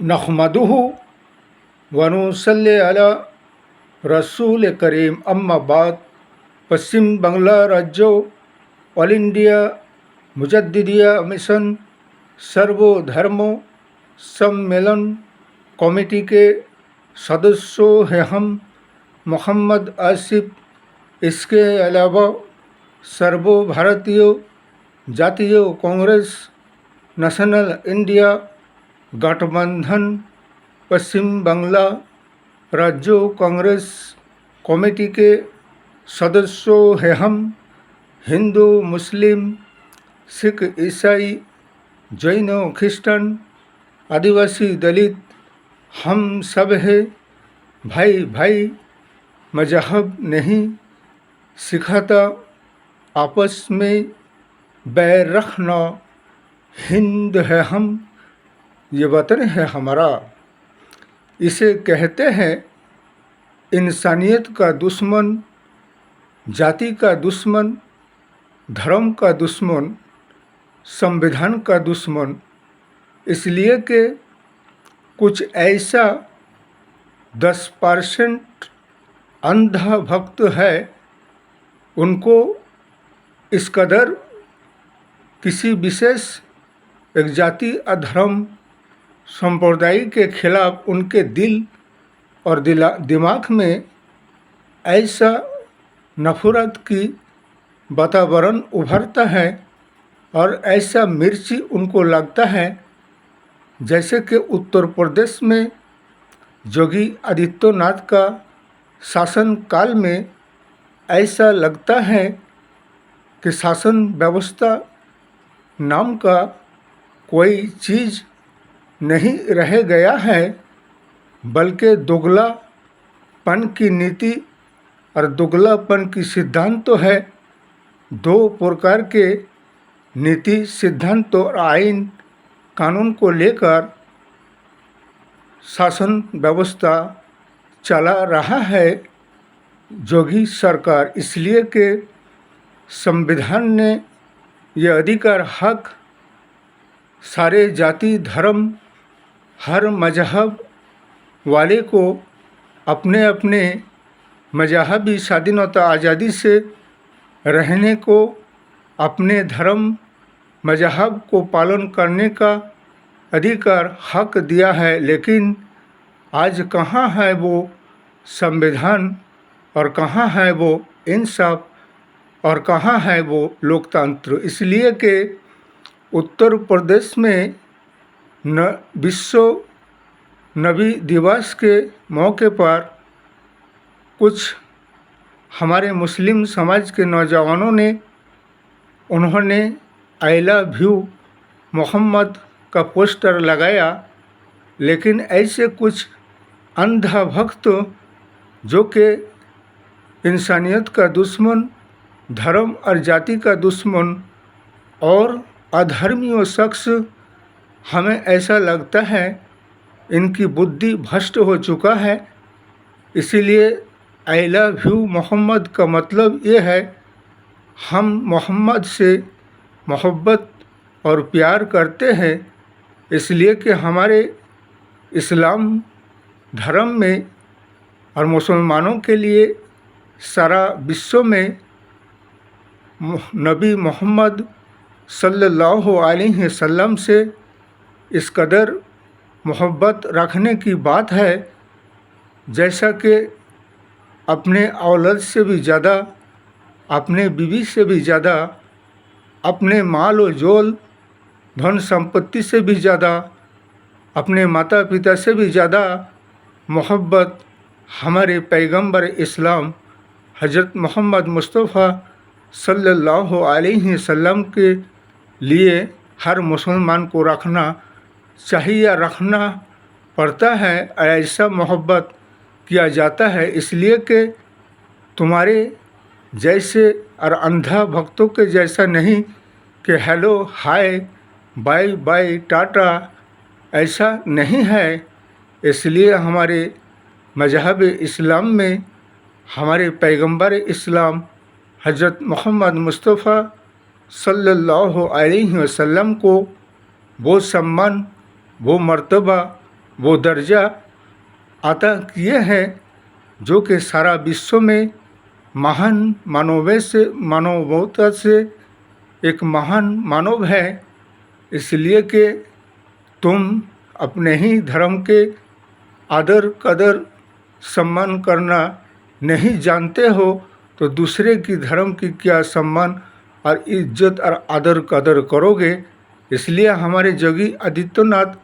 नहमदुहु व नुसल्ली अला रसूल करीम अम्मा बाद। पश्चिम बंगला राज्य ऑल इंडिया मुजद्दिदिया मिशन सर्वधर्म सम्मेलन कमेटी के सदस्यों हैं हम। मोहम्मद आसिफ इसके अलावा सर्व भारतीय जातीय कांग्रेस नेशनल इंडिया गठबंधन पश्चिम बंगला राज्य कांग्रेस कमेटी के सदस्यों हैं हम। हिंदू मुस्लिम सिख ईसाई जैन ख्रिस्टन आदिवासी दलित हम सब है भाई भाई। मजहब नहीं सिखाता आपस में बैर रखना। हिंद है हम, ये वतन है हमारा। इसे कहते हैं इंसानियत का दुश्मन, जाति का दुश्मन, धर्म का दुश्मन, संविधान का दुश्मन। इसलिए कि कुछ ऐसा 10% अंधा भक्त है, उनको इस कदर किसी विशेष एक जाति अधर्म संप्रदाय के खिलाफ उनके दिल और दिमाग में ऐसा नफरत की वातावरण उभरता है और ऐसा मिर्ची उनको लगता है जैसे कि उत्तर प्रदेश में योगी आदित्यनाथ का शासन काल में ऐसा लगता है कि शासन व्यवस्था नाम का कोई चीज़ नहीं रह गया है, बल्कि दोगलापन की नीति और दोगलापन की सिद्धांत तो है। दो प्रकार के नीति सिद्धांत और आइन कानून को लेकर शासन व्यवस्था चला रहा है योगी सरकार। इसलिए कि संविधान ने यह अधिकार हक सारे जाति धर्म हर मजहब वाले को अपने अपने मजहबी स्वाधीनता आज़ादी से रहने को, अपने धर्म मजहब को पालन करने का अधिकार हक दिया है। लेकिन आज कहाँ है वो संविधान और कहाँ है वो इंसाफ और कहाँ है वो लोकतंत्र। इसलिए कि उत्तर प्रदेश में विश्व नबी दिवस के मौके पर कुछ हमारे मुस्लिम समाज के नौजवानों ने उन्होंने आई लव यू मोहम्मद का पोस्टर लगाया। लेकिन ऐसे कुछ अंधा भक्त जो कि इंसानियत का दुश्मन, धर्म और जाति का दुश्मन और अधर्मीय शख्स, हमें ऐसा लगता है इनकी बुद्धि भ्रष्ट हो चुका है। इसीलिए आई लव यू मोहम्मद का मतलब ये है हम मोहम्मद से मोहब्बत और प्यार करते हैं। इसलिए कि हमारे इस्लाम धर्म में और मुसलमानों के लिए सारा विश्व में नबी मोहम्मद सल्लल्लाहु अलैहि वसल्लम से इस कदर मोहब्बत रखने की बात है जैसा कि अपने औलाद से भी ज़्यादा, अपने बीवी से भी ज़्यादा, अपने माल और जोल धन संपत्ति से भी ज़्यादा, अपने माता पिता से भी ज़्यादा मोहब्बत हमारे पैगंबर इस्लाम हज़रत मोहम्मद मुस्तफ़ा सल्लल्लाहु अलैहि वसल्लम के लिए हर मुसलमान को रखना चाहिए या रखना पड़ता है। ऐसा मोहब्बत किया जाता है इसलिए कि तुम्हारे जैसे और अंधा भक्तों के जैसा नहीं कि hello hi bye bye tata, ऐसा नहीं है। इसलिए हमारे मजहब इस्लाम में हमारे पैगंबर इस्लाम हज़रत मोहम्मद मुस्तफ़ा सल्लल्लाहु अलैहि वसल्लम को वो सम्मान, वो मर्तबा, वो दर्जा अता किए हैं जो कि सारा विश्व में महान मानवता से एक महान मानव है। इसलिए कि तुम अपने ही धर्म के आदर कदर सम्मान करना नहीं जानते हो तो दूसरे की धर्म की क्या सम्मान और इज्जत और आदर कदर करोगे। इसलिए हमारे योगी आदित्यनाथ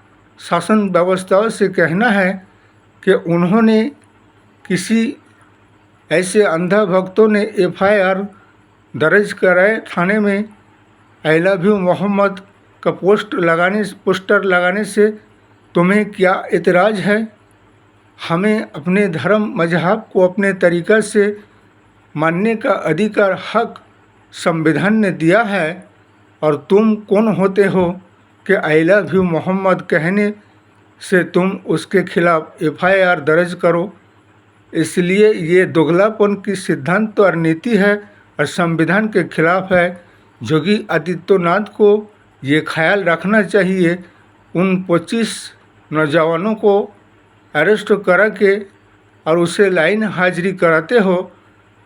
शासन व्यवस्था से कहना है कि उन्होंने किसी ऐसे अंधा भक्तों ने FIR दर्ज कराए थाने में आई लव यू मोहम्मद का पोस्टर लगाने से तुम्हें क्या एतराज़ है। हमें अपने धर्म मजहब को अपने तरीक़ा से मानने का अधिकार हक संविधान ने दिया है और तुम कौन होते हो कि आई लव यू मोहम्मद कहने से तुम उसके खिलाफ FIR दर्ज करो। इसलिए ये दोगलापन की सिद्धांत और नीति है और संविधान के खिलाफ है। योगी आदित्यनाथ को ये ख्याल रखना चाहिए। उन 25 नौजवानों को अरेस्ट करा के और उसे लाइन हाजिरी कराते हो,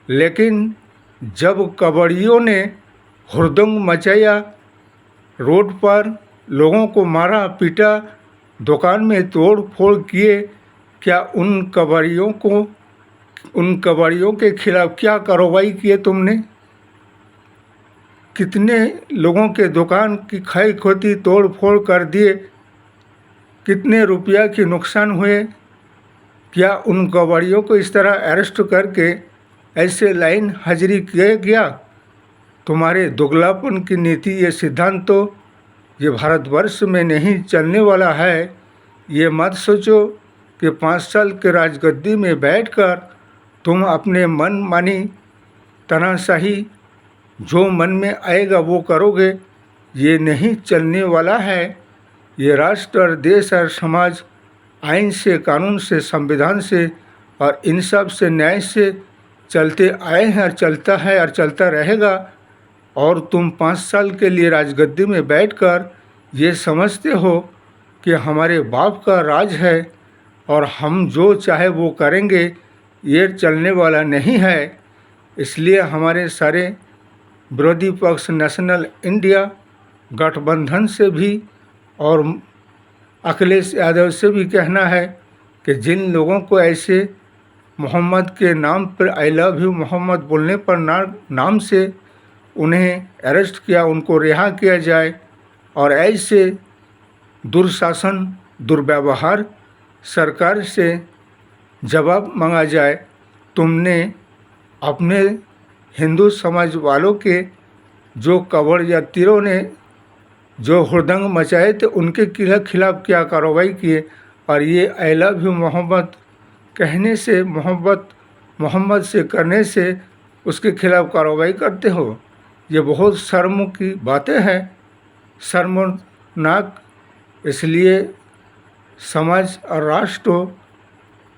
लेकिन जब कबाड़ियों ने हुड़दंग मचाया, रोड पर लोगों को मारा पीटा, दुकान में तोड़ फोड़ किए, क्या उन कबाड़ियों के खिलाफ क्या कार्रवाई किए तुमने? कितने लोगों के दुकान की क्षय क्षति तोड़ फोड़ कर दिए, कितने रुपया के नुकसान हुए? क्या उन कबाड़ियों को इस तरह अरेस्ट करके ऐसे लाइन हाजिरी किया गया? तुम्हारे दोगलापन की नीति ये सिद्धांत तो ये भारतवर्ष में नहीं चलने वाला है। ये मत सोचो कि 5 साल के राजगद्दी में बैठकर तुम अपने मन मानी तानाशाही जो मन में आएगा वो करोगे। ये नहीं चलने वाला है। ये राष्ट्र और देश और समाज आइन से, कानून से, संविधान से और इंसाफ से, न्याय से चलते आए हैं और चलता है और चलता रहेगा। और तुम 5 साल के लिए राजगद्दी में बैठकर ये समझते हो कि हमारे बाप का राज है और हम जो चाहे वो करेंगे, ये चलने वाला नहीं है। इसलिए हमारे सारे विरोधी पक्ष नेशनल इंडिया गठबंधन से भी और अखिलेश यादव से भी कहना है कि जिन लोगों को ऐसे मोहम्मद के नाम पर आई लव यू मोहम्मद बोलने पर नाम से उन्हें अरेस्ट किया, उनको रिहा किया जाए और ऐसे दुर्शासन दुर्व्यवहार सरकार से जवाब मांगा जाए। तुमने अपने हिंदू समाज वालों के जो कवड़ या तीरों ने जो हुड़दंग मचाए थे उनके खिलाफ क्या कार्रवाई किए और ये आई लव यू मोहम्मद कहने से, मोहम्मद से करने से उसके खिलाफ कार्रवाई करते हो। ये बहुत शर्म की बातें हैं, शर्मनाक। इसलिए समाज और राष्ट्र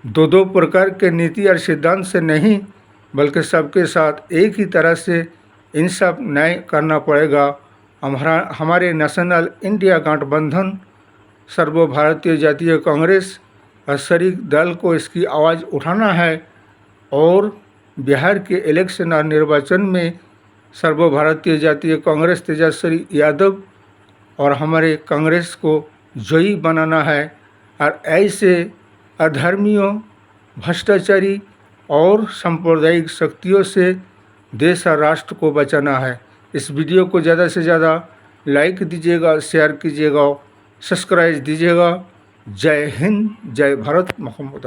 दो प्रकार के नीति और सिद्धांत से नहीं बल्कि सबके साथ एक ही तरह से इंसाफ न्याय करना पड़ेगा। हमारे नेशनल इंडिया गठबंधन सर्वभारतीय जातीय कांग्रेस और शरीक दल को इसकी आवाज़ उठाना है और बिहार के इलेक्शन और निर्वाचन में सर्वभारतीय जातीय कांग्रेस तेजस्वी यादव और हमारे कांग्रेस को जयी बनाना है और ऐसे अधर्मियों, भ्रष्टाचारी और सांप्रदायिक शक्तियों से देश और राष्ट्र को बचाना है। इस वीडियो को ज़्यादा से ज़्यादा लाइक दीजिएगा, शेयर कीजिएगा, सब्सक्राइब दीजिएगा। जय हिंद, जय भारत, मोहम्मद।